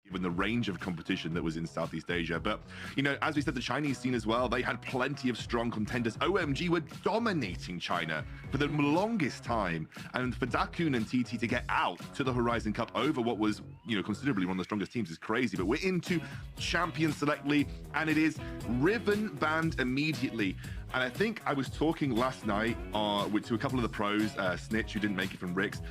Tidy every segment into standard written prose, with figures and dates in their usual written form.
given the range of competition that was in Southeast Asia. But, you know, as we said, the Chinese scene as well, they had plenty of strong contenders. OMG were dominating China for the longest time. And for Dakun and TT to get out to the Horizon Cup over what was, you know, considerably one of the strongest teams is crazy. But we're into Champion Select League, and it is Riven banned immediately. And I think I was talking last night to a couple of the pros, Snitch, who didn't make it from Ricks.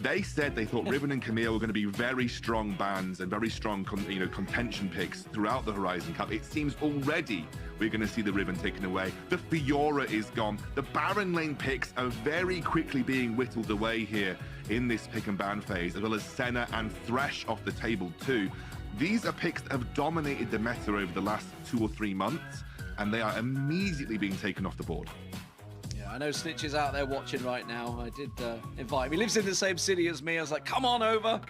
They said they thought Riven and Camille were going to be very strong bans and very strong contention picks throughout the Horizon Cup. It seems already we're going to see the Riven taken away. The Fiora is gone. The Baron lane picks are very quickly being whittled away here in this pick and ban phase, as well as Senna and Thresh off the table too. These are picks that have dominated the meta over the last 2 or 3 months, and they are immediately being taken off the board. I know Snitch is out there watching right now. I did invite him. He lives in the same city as me. I was like, come on over.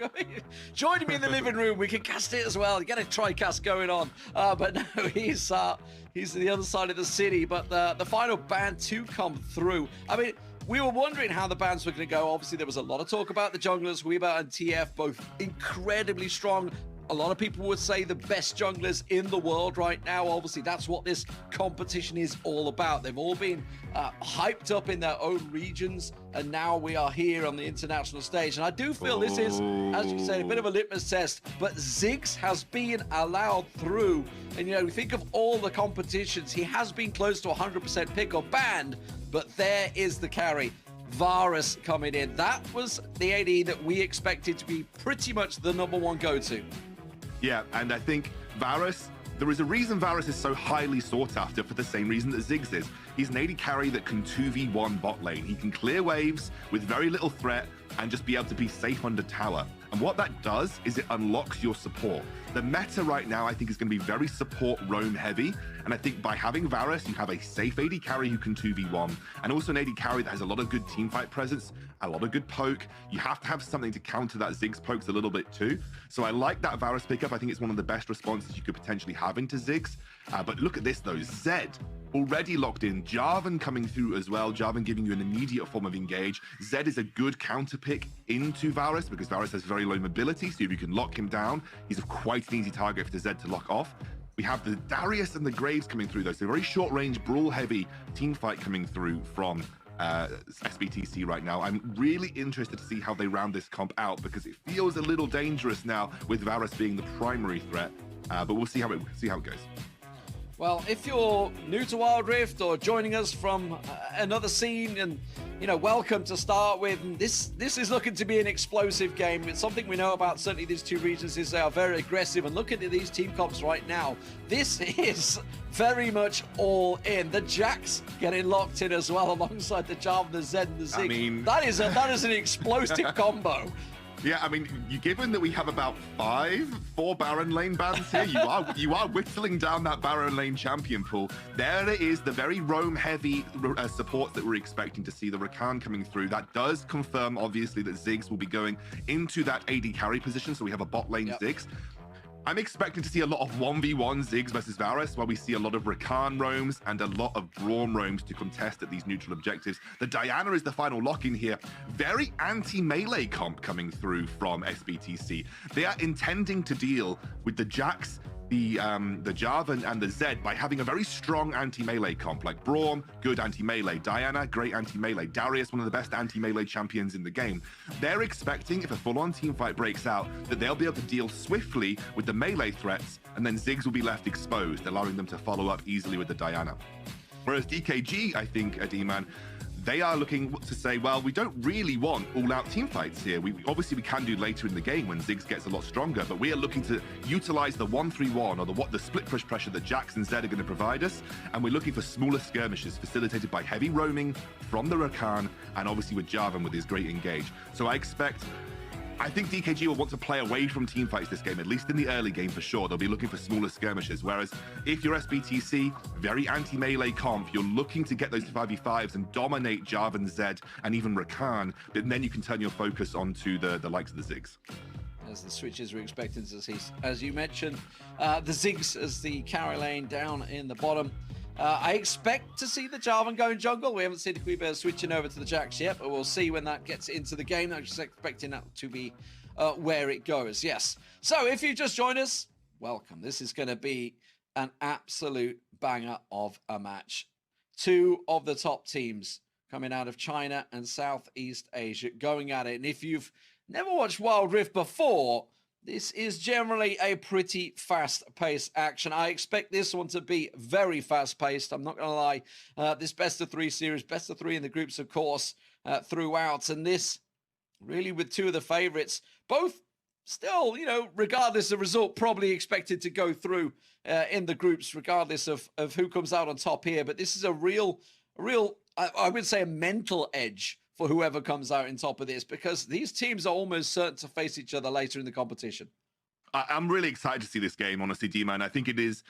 Join me in the living room. We can cast it as well. You get a tri-cast going on. But no, he's to the other side of the city. But the final ban to come through. I mean, we were wondering how the bans were going to go. Obviously, there was a lot of talk about the junglers. Weeba and TF, both incredibly strong. A lot of people would say the best junglers in the world right now. Obviously, that's what this competition is all about. They've all been hyped up in their own regions, and now we are here on the international stage. And I do feel this is, as you say, a bit of a litmus test, but Ziggs has been allowed through. And, you know, think of all the competitions. He has been close to 100% pick or banned, but there is the carry. Varus coming in. That was the AD that we expected to be pretty much the #1 go-to. Yeah, and I think Varus, there is a reason Varus is so highly sought after for the same reason that Ziggs is. He's an AD carry that can 2v1 bot lane. He can clear waves with very little threat and just be able to be safe under tower. And what that does is it unlocks your support. The meta right now, I think, is going to be very support roam heavy. And I think by having Varus, you have a safe AD carry who can 2v1, and also an AD carry that has a lot of good teamfight presence, a lot of good poke. You have to have something to counter that Ziggs pokes a little bit too. So I like that Varus pickup. I think it's one of the best responses you could potentially have into Ziggs. But look at this though, Zed already locked in. Jarvan coming through as well. Jarvan giving you an immediate form of engage. Zed is a good counter pick into Varus because Varus has very low mobility. So if you can lock him down, he's quite an easy target for Zed to lock off. We have the Darius and the Graves coming through though. So very short range, brawl heavy team fight coming through from SBTC right now. I'm really interested to see how they round this comp out because it feels a little dangerous now with Varus being the primary threat. But we'll see how it goes. Well, if you're new to WildRift or joining us from another scene, and you know, welcome to start with. This is looking to be an explosive game. It's something we know about certainly these two regions is they are very aggressive. And looking at these team comps right now, this is very much all in. The Jax getting locked in as well alongside the Jarvan, the Zed, and the Ziggs. I mean, that is an explosive combo. Yeah, I mean, given that we have about 4 Baron lane bans here, you are whittling down that Baron lane champion pool. There it is, the very roam-heavy support that we're expecting to see, the Rakan coming through. That does confirm, obviously, that Ziggs will be going into that AD carry position, so we have a bot lane Ziggs. I'm expecting to see a lot of 1v1 Ziggs versus Varus, where we see a lot of Rakan roams and a lot of Braum roams to contest at these neutral objectives. The Diana is the final lock-in here. Very anti-melee comp coming through from SBTC. They are intending to deal with the Jax, the Jarvan, and the Zed by having a very strong anti-melee comp, like Braum, good anti-melee, Diana, great anti-melee, Darius, one of the best anti-melee champions in the game. They're expecting, if a full-on teamfight breaks out, that they'll be able to deal swiftly with the melee threats, and then Ziggs will be left exposed, allowing them to follow up easily with the Diana. Whereas DKG, I think, D-Man, they are looking to say, well, we don't really want all-out team fights here. Obviously we can do later in the game when Ziggs gets a lot stronger, but we are looking to utilize the 1-3-1 or the split push pressure that Jax and Zed are going to provide us, and we're looking for smaller skirmishes facilitated by heavy roaming from the Rakan, and obviously with Jarvan with his great engage. So I think DKG will want to play away from teamfights this game, at least in the early game for sure. They'll be looking for smaller skirmishes. Whereas if you're SBTC, very anti-melee comp, you're looking to get those 5v5s and dominate Jarvan, Zed, and even Rakan, but then you can turn your focus onto the likes of the Ziggs. As the switches we're expecting to see, as you mentioned, the Ziggs as the carry lane down in the bottom. I expect to see the Jarvan going jungle. We haven't seen Quiba switching over to the Jax yet, but we'll see when that gets into the game. I'm just expecting that to be where it goes. Yes. So if you just joined us, welcome. This is going to be an absolute banger of a match. Two of the top teams coming out of China and Southeast Asia going at it. And if you've never watched WildRift before, this is generally a pretty fast-paced action. I expect this one to be very fast-paced. I'm not going to lie. This best-of-3 series, best-of-3 in the groups, of course, throughout. And this really with two of the favorites, both still, you know, regardless of result, probably expected to go through in the groups, regardless of who comes out on top here. But this is a real, I would say a mental edge for whoever comes out in top of this, because these teams are almost certain to face each other later in the competition. I'm really excited to see this game, honestly, D-Man. I think it is,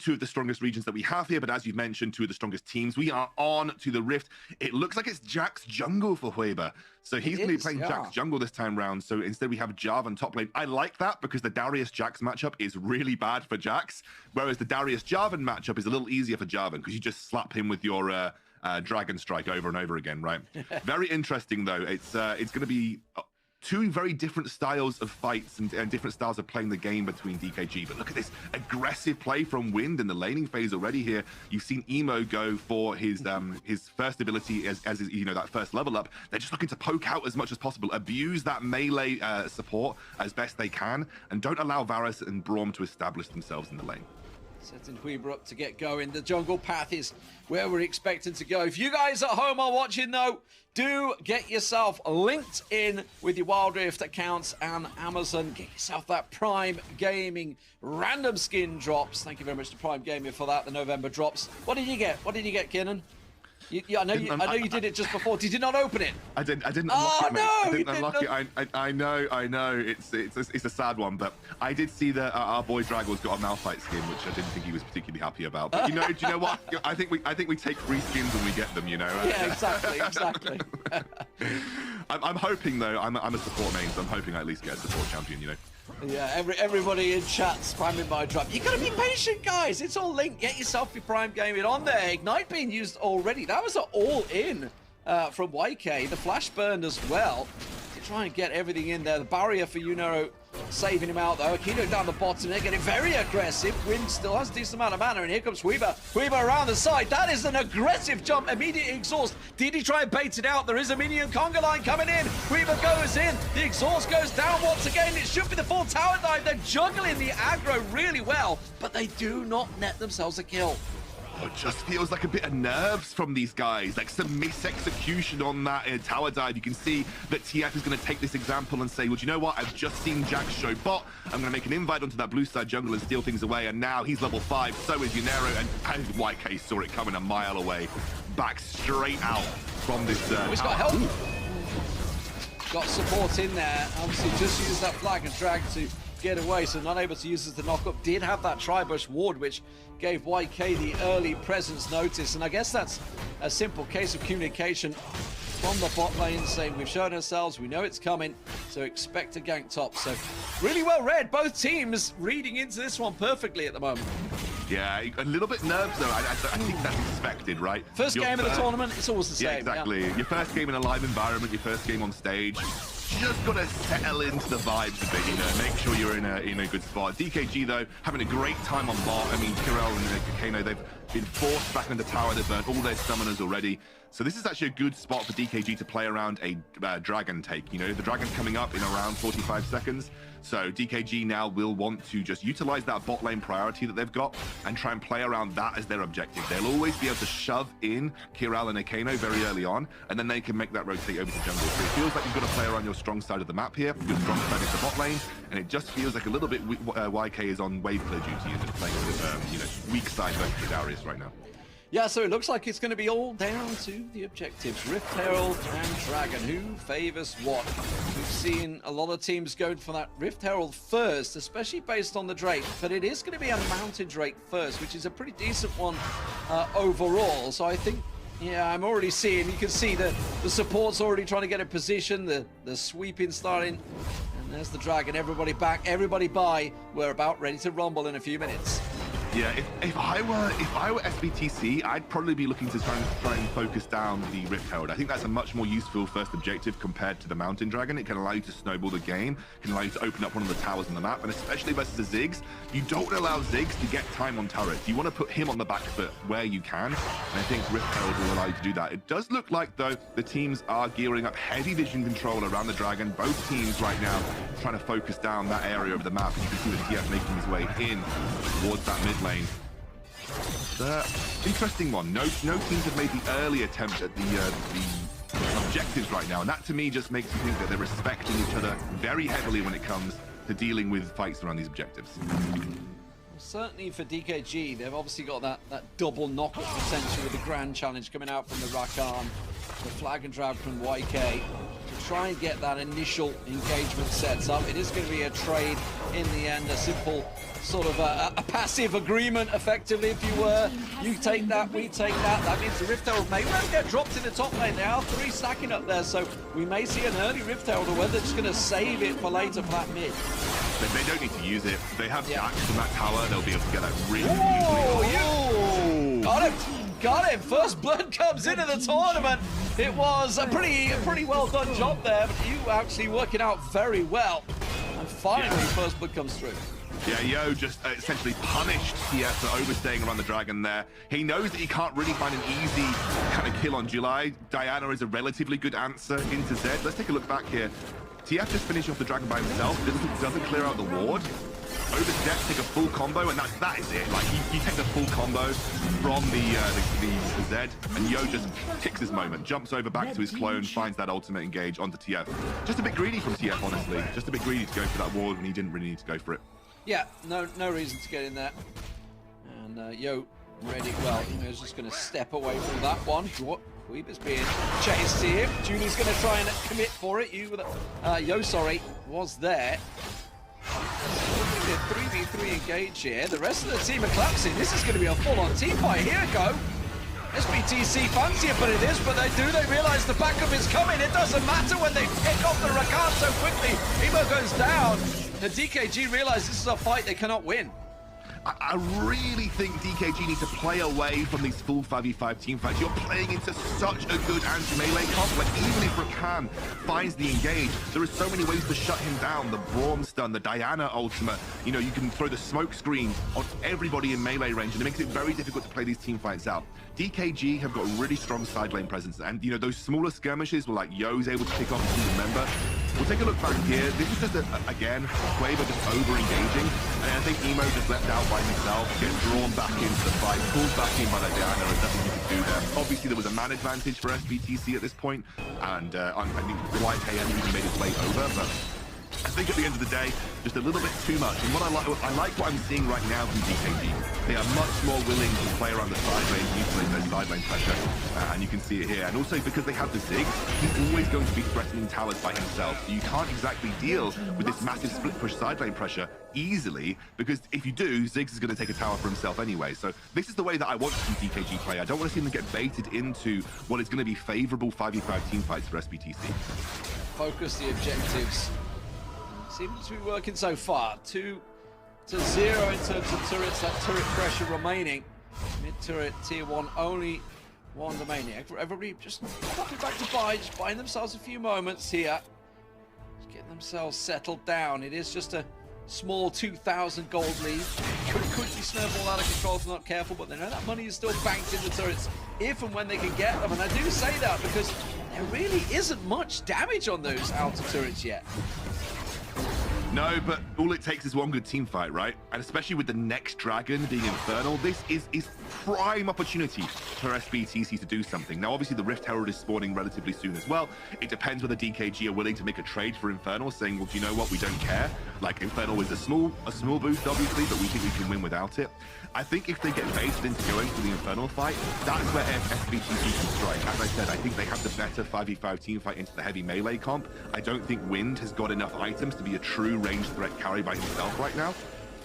two of the strongest regions that we have here, but as you've mentioned, two of the strongest teams. We are on to the Rift. It looks like it's Jack's jungle for Hueba. So he's going to be playing Jack's jungle this time round. So instead we have Jarvan top lane. I like that because the Darius-Jax matchup is really bad for Jax, whereas the Darius-Jarvan matchup is a little easier for Jarvan because you just slap him with your Dragon Strike over and over again, right? Very interesting, though. It's going to be two very different styles of fights and different styles of playing the game between DKG. But look at this aggressive play from Wind in the laning phase already here. You've seen Emo go for his first ability as you know, that first level up. They're just looking to poke out as much as possible, abuse that melee support as best they can, and don't allow Varus and Braum to establish themselves in the lane. Setting Hueba up to get going. The jungle path is where we're expecting to go. If you guys at home are watching, though, do get yourself linked in with your WildRift accounts and Amazon. Get yourself that Prime Gaming random skin drops. Thank you very much to Prime Gaming for that, the November drops. What did you get? What did you get, Kiernan? I know you did it just before. Did you not open it? I didn't unlock it, mate. I didn't unlock it. I know. It's a sad one, but I did see that our boy Drago's got a Malphite skin, which I didn't think he was particularly happy about. But do you know what? I think we take free skins when we get them. You know. Yeah, exactly. I'm hoping though. I'm a support main, so I'm hoping I at least get a support champion. You know. Yeah, everybody in chat spamming my drop. You gotta be patient, guys. It's all linked. Get yourself your Prime Gaming on there. Ignite being used already. That was an all-in from YK. The flash burned as well to try and get everything in there. The barrier for Yunero saving him out though. Akino down the bottom. They're getting very aggressive. Wind still has a decent amount of mana, and here comes Hueba. Hueba around the side. That is an aggressive jump. Immediate exhaust. Did he try and bait it out? There is a minion conga line coming in. Hueba goes in. The exhaust goes down once again. It should be the full tower dive. They're juggling the aggro really well, but they do not net themselves a kill. It just feels like a bit of nerves from these guys, like some mis-execution on that tower dive. You can see that TF is going to take this example and say, well, do you know what? I've just seen Jack show bot. I'm going to make an invite onto that blue side jungle and steal things away. And now he's level 5, so is Yunero, and YK saw it coming a mile away. Back straight out from this He's got help. Got support in there. Obviously just used that flag and drag to get away, so not able to use as the knock-up. Did have that Tribush ward, which gave YK the early presence notice, and I guess that's a simple case of communication from the bot lane saying we've shown ourselves, we know it's coming, so expect a gank top. So really well read, both teams reading into this one perfectly at the moment. Yeah, a little bit nerves though. I think that's expected, right? First game of the tournament, it's always the same. Yeah, exactly. Yeah. Your first game in a live environment, your first game on stage. Just gotta settle into the vibes a bit, you know, make sure you're in a good spot. DKG though, having a great time on bot. I mean, Kirel and Kano, they've been forced back into the tower. They've burnt all their summoners already. So this is actually a good spot for DKG to play around a dragon take. You know, the dragon's coming up in around 45 seconds. So DKG now will want to just utilize that bot lane priority that they've got and try and play around that as their objective. They'll always be able to shove in Kirel and Akano very early on, and then they can make that rotate over to jungle. So it feels like you've got to play around your strong side of the map here, your strong side is the bot lane, and it just feels like a little bit YK is on wave clear duty and just playing with you know, weak side versus Darius right now. Yeah, so it looks like it's going to be all down to the objectives. Rift Herald and Dragon. Who favors what? We've seen a lot of teams going for that Rift Herald first, especially based on the Drake. But it is going to be a Mountain Drake first, which is a pretty decent one overall. So I think, yeah, I'm already seeing, you can see the support's already trying to get in position, the sweeping starting. And there's the Dragon. Everybody back, everybody by. We're about ready to rumble in a few minutes. Yeah, if I were SBTC, I'd probably be looking to try and focus down the Rift Herald. I think that's a much more useful first objective compared to the Mountain Dragon. It can allow you to snowball the game, can allow you to open up one of the towers on the map, and especially versus the Ziggs, you don't allow Ziggs to get time on turrets. You want to put him on the back foot where you can, and I think Rift Herald will allow you to do that. It does look like, though, the teams are gearing up heavy vision control around the Dragon. Both teams right now trying to focus down that area of the map, and you can see the TF making his way in towards that mid lane. Interesting one. No teams have made the early attempt at the objectives right now, and that to me just makes me think that they're respecting each other very heavily when it comes to dealing with fights around these objectives. Certainly for DKG, they've obviously got that double knockup potential with the Grand Challenge coming out from the Rakan, the Flag and Drag from YK, to try and get that initial engagement set up. It is going to be a trade in the end, a simple sort of a passive agreement, effectively, if you were. You take that, we take that. That means the Rift Herald may well get dropped in the top lane. There are 3 stacking up there, so we may see an early Rift Herald, or whether they're just going to save it for later plat mid. They don't need to use it. They have Jax from that tower. They'll be able to get that really easily. Got him. First blood comes into the tournament. It was a pretty well done job there, but you actually working out very well. And finally, first blood comes through. Yeah, Yo just essentially punished TF for overstaying around the Dragon there. He knows that he can't really find an easy kind of kill on July. Diana is a relatively good answer into Zed. Let's take a look back here. TF just finishing off the Dragon by himself, doesn't clear out the ward. Oversteps, take a full combo, and that is it. Like, he takes a full combo from the Zed, and Yo just ticks his moment, jumps over back to his clone, finds that ultimate engage onto TF. Just a bit greedy from TF, honestly. Just a bit greedy to go for that ward when he didn't really need to go for it. Yeah, no reason to get in there. And Yo ready. Well, Yo's just going to step away from that one. What? Weaver's being chased here. Julie's going to try and commit for it. Yo, sorry, was there. 3v3 engage here. The rest of the team are collapsing. This is going to be a full-on team fight. Here we go. SBTC fancy a bit of this, but they realise the backup is coming. It doesn't matter when they pick off the Rakan so quickly. Emo goes down. The DKG realise this is a fight they cannot win. I really think DKG needs to play away from these full 5v5 team fights. You're playing into such a good anti-melee comp. Like, even if Rakan finds the engage, there are so many ways to shut him down. The Braum stun, the Diana ultimate. You know, you can throw the smoke screen on everybody in melee range, and it makes it very difficult to play these team fights out. DKG have got a really strong side lane presence, and you know, those smaller skirmishes were like Yo's able to pick off a team member. We'll take a look back here. This is just, again, Quaver just over-engaging, and I think Emo just left out by himself, gets drawn back into the fight, pulled back in by that Diana, and nothing he could do there. Obviously, there was a man advantage for SBTC at this point, and I think YK hadn't even made his way over, but I think at the end of the day, just a little bit too much. And what I like what I'm seeing right now from DKG. They are much more willing to play around the side lane, utilize their side lane pressure, and you can see it here. And also because they have the Ziggs, he's always going to be threatening towers by himself. So you can't exactly deal with this massive split push side lane pressure easily, because if you do, Ziggs is going to take a tower for himself anyway. So this is the way that I want to see DKG play. I don't want to see them get baited into what is going to be favorable 5v5 team fights for SBTC. Focus the objectives. Seems to be working so far. 2-0 in terms of turrets, that turret pressure remaining. Mid-turret, tier 1, only one remaining. Everybody just popping back to buy, just buying themselves a few moments here. Just getting themselves settled down. It is just a small 2,000 gold lead. Could be snowball out of control if they're not careful, but they know that money is still banked in the turrets if and when they can get them. And I do say that because there really isn't much damage on those outer turrets yet. No, but all it takes is one good team fight, right? And especially with the next Dragon being Infernal, this is prime opportunity for SBTC to do something. Now, obviously, the Rift Herald is spawning relatively soon as well. It depends whether DKG are willing to make a trade for Infernal, saying, well, do you know what? We don't care. Like, Infernal is a small boost, obviously, but we think we can win without it. I think if they get baited into going for the Infernal fight, that's where SBTC can strike. As I said, I think they have the better 5v5 team fight into the heavy melee comp. I don't think Wind has got enough items to be a true range threat carry by himself right now.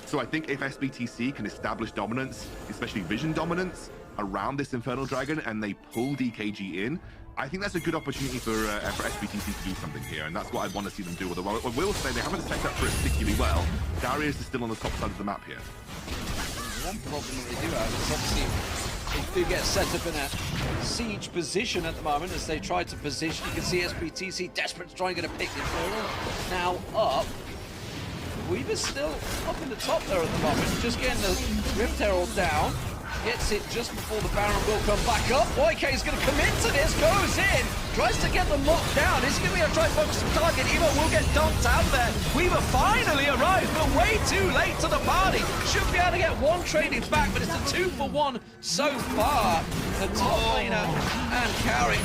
So I think if SBTC can establish dominance, especially vision dominance, around this Infernal Dragon, and they pull DKG in, I think that's a good opportunity for SBTC to do something here, and that's what I want to see them do. Although I will say they haven't set up for it particularly well. Darius is still on the top side of the map here. one problem that they do have is obviously they do get set up in a siege position at the moment as they try to position. You can see SBTC desperate to try and get a pick. Now up. Weaver's still up in the top there at the moment, just getting the Rift Herald down. Gets it just before the Baron will come back up. YK is going to commit to this, goes in, tries to get them locked down. Is he going to be able to try and focus the target? Evo will get dumped out there. Weaver finally arrives, but way too late to the party. Should be able to get one trading back, but it's a 2-for-1 so far. The top laner and carry.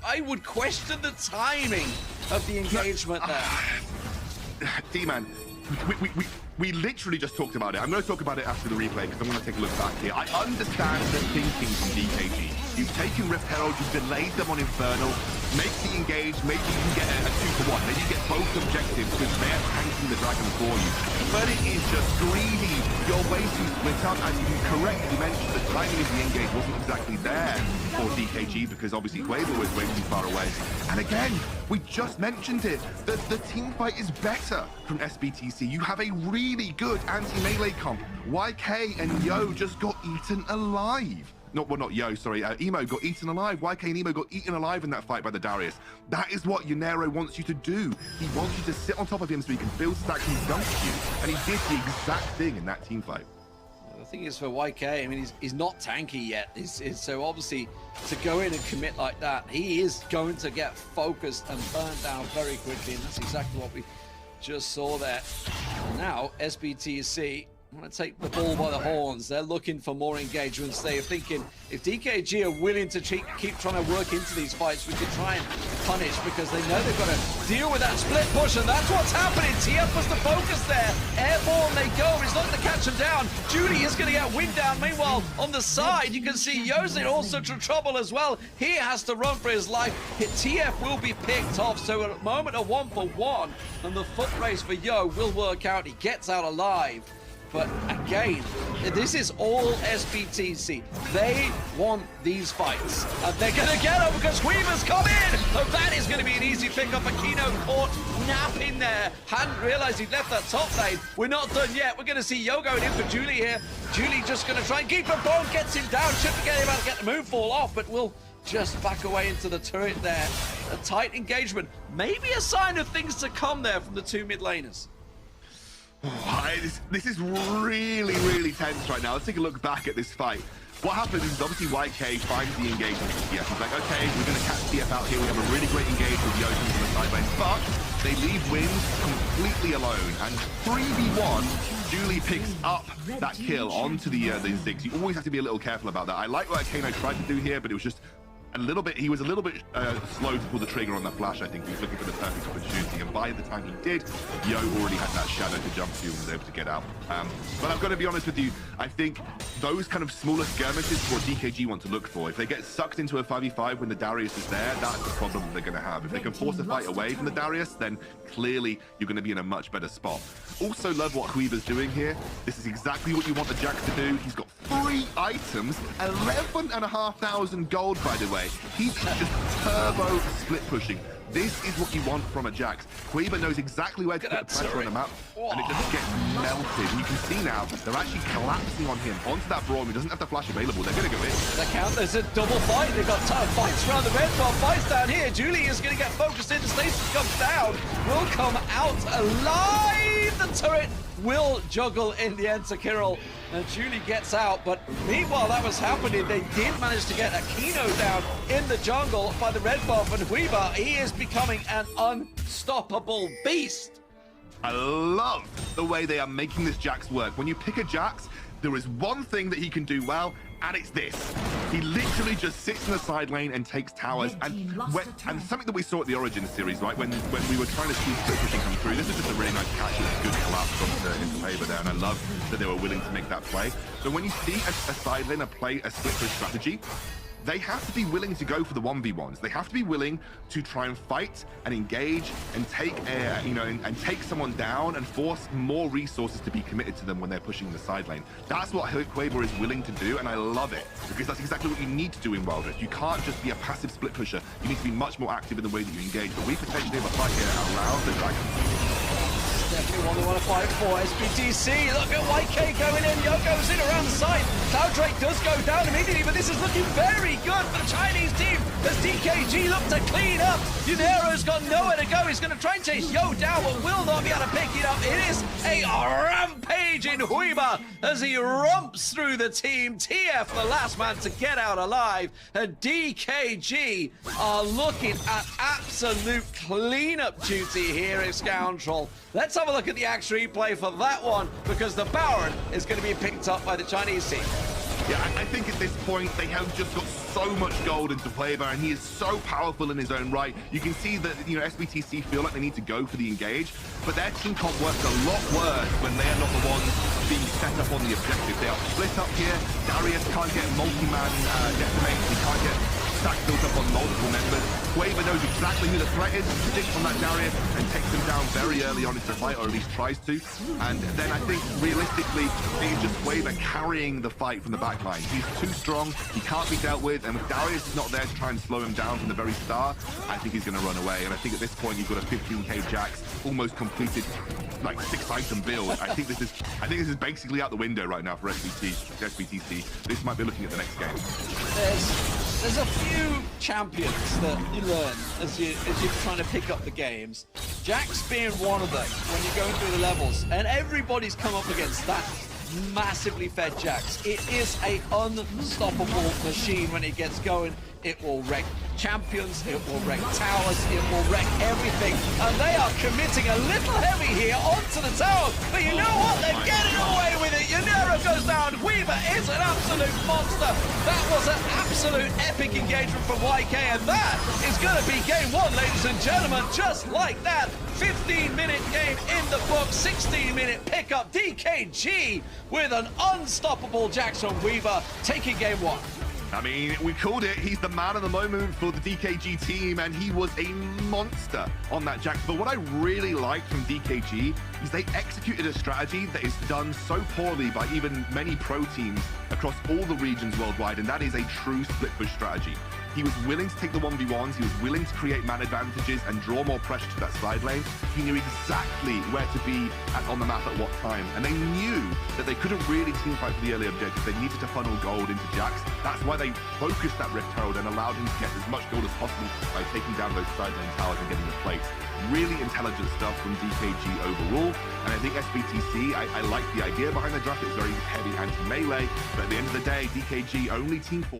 I would question the timing of the engagement there. D-Man, we literally just talked about it. I'm going to talk about it after the replay because I'm going to take a look back here. I understand the thinking from DKG. You've taken Rift Herald, you've delayed them on Infernal, make the engage, maybe you can get a 2-for-1, maybe you get both objectives because they're tanking the dragon for you. But it is just greedy. You're way too split up, and you correctly mentioned the timing of the engage wasn't exactly there for DKG because obviously Quavo was way too far away. And again, we just mentioned it. The team fight is better from SBTC. You have a really good anti-melee comp. YK and Yo just got eaten alive. Not Yo, sorry. Emo got eaten alive. YK and Emo got eaten alive in that fight by the Darius. That is what Yanero wants you to do. He wants you to sit on top of him so he can build stacks and dump you. And he did the exact thing in that team fight. The thing is for YK, I mean, he's not tanky yet. So obviously to go in and commit like that, he is going to get focused and burned down very quickly. And that's exactly what we just saw there. Now, SBTC want to take the bull by the horns. They're looking for more engagements. They're thinking if DKG are willing to keep trying to work into these fights, we could try and punish because they know they've got to deal with that split push, and that's what's happening. TF was the focus there. Airborne they go. He's not going to catch them down. Judy is going to get wind down. Meanwhile, on the side, you can see Yozin also to trouble as well. He has to run for his life. TF will be picked off. So at a moment of 1-for-1, and the foot race for Yo will work out. He gets out alive. But again, this is all SBTC. They want these fights. And they're going to get them because Weaver's come in. And that is going to be an easy pickup. Aquino caught napping there. Hadn't realized he'd left that top lane. We're not done yet. We're going to see Yo going in for Julie here. Julie just going to try and keep him down. Gets him down. Should be able to get the move fall off, but will just back away into the turret there. A tight engagement. Maybe a sign of things to come there from the two mid laners. This is really, really tense right now. Let's take a look back at this fight. What happens is obviously YK finds the engagement with TF. He's like, okay, we're going to catch TF out here. We have a really great engagement with Yosin on the side lane, but they leave Wins completely alone. And 3v1, Julie picks up that kill onto the Ziggs. You always have to be a little careful about that. I like what Kano tried to do here, but it was just he was a little bit slow to pull the trigger on that flash. I think he was looking for the perfect opportunity, and by the time he did, Yo already had that shadow to jump to and was able to get out. But I've got to be honest with you, I think those kind of smaller skirmishes is what DKG want to look for. If they get sucked into a 5v5 when the Darius is there, that's the problem that they're going to have. If they can force a fight away from the Darius, then clearly you're going to be in a much better spot. Also love what Huiba's doing here. This is exactly what you want the Jax to do. He's got 3 items, 11,500 gold, by the way. He's just turbo split pushing. This is what you want from a Jax. Huiba knows exactly where to put the pressure on the map, and it just gets melted. And you can see now, they're actually collapsing on him, onto that Braum. He doesn't have the flash available. They're going to go in. The count, there's a double fight. They've got ton of fights around the red bar. Fights down here. Julie is going to get focused in. Stasis comes down. Will come out alive. The turret will juggle in the end to Kirill, and Julie gets out. But meanwhile that was happening, they did manage to get Aquino down in the jungle by the red buff, and Huiba, he is becoming an unstoppable beast. I love the way they are making this Jax work. When you pick a Jax, there is one thing that he can do well, and it's this. He literally just sits in the side lane and takes towers. And something that we saw at the Origin series, right? When we were trying to see split pushing come through, this is just a really nice catch and a good collapse into favor there. And I love that they were willing to make that play. So when you see a side laner play a split push strategy, they have to be willing to go for the 1v1s. They have to be willing to try and fight and engage and take and take someone down and force more resources to be committed to them when they're pushing the side lane. That's what Quavo is willing to do, and I love it, because that's exactly what you need to do in WildRift. You can't just be a passive split pusher. You need to be much more active in the way that you engage. But we potentially have a fight here around the dragon. Definitely one they want to fight for. SBTC, look at YK going in. Yo goes in around the side. Clouddrake does go down immediately, but this is looking very good for the Chinese team as DKG look to clean up. Yunero's got nowhere to go. He's going to try and chase Yo down, but will not be able to pick it up. It is a rampage in Huiba as he romps through the team. TF, the last man to get out alive, and DKG are looking at absolute cleanup duty here at Scoundrel. Let's have a look at the actual replay for that one, because the Baron is going to be picked up by the Chinese team. Yeah, I think at this point they have just got so much gold into play, and he is so powerful in his own right. You can see that, you know, SBTC feel like they need to go for the engage, but their team comp works a lot worse when they are not the ones being set up on the objective. They are split up here. Darius can't get multi-man decimates. He can't get stack built up on multiple members. Quaver knows exactly who the threat is, sticks on that Darius and takes him down very early on into the fight, or at least tries to. And then I think realistically, it is just Quaver carrying the fight from the back line. He's too strong, he can't be dealt with, and if Darius is not there to try and slow him down from the very start, I think he's going to run away. And I think at this point you've got a 15k Jax, almost completed, like 6-item build. I think this is basically out the window right now for SBTC. This might be looking at the next game. There's a few champions that you learn as you're trying to pick up the games. Jax being one of them when you're going through the levels, and everybody's come up against that massively fed Jax. It is an unstoppable machine when it gets going. It will wreck champions, it will wreck towers, it will wreck everything. And they are committing a little heavy here onto the tower. But you know what? They're getting away with it. Yunero goes down. Weaver is an absolute monster. That was an absolute epic engagement from YK. And that is going to be game one, ladies and gentlemen. Just like that. 15-minute game in the book. 16-minute pickup. DKG with an unstoppable Jackson Weaver taking game one. I mean, we called it. He's the man of the moment for the DKG team, and he was a monster on that Jax. But what I really liked from DKG is they executed a strategy that is done so poorly by even many pro teams across all the regions worldwide, and that is a true split push strategy. He was willing to take the 1v1s, he was willing to create man advantages and draw more pressure to that side lane. He knew exactly where to be on the map at what time, and they knew that they couldn't really teamfight for the early objective. They needed to funnel gold into Jax. That's why they focused that Rift Herald and allowed him to get as much gold as possible by taking down those side lane towers and getting the plates. Really intelligent stuff from DKG overall, and I think SBTC, I like the idea behind the draft. It's very heavy anti-melee, but at the end of the day, DKG only team 4.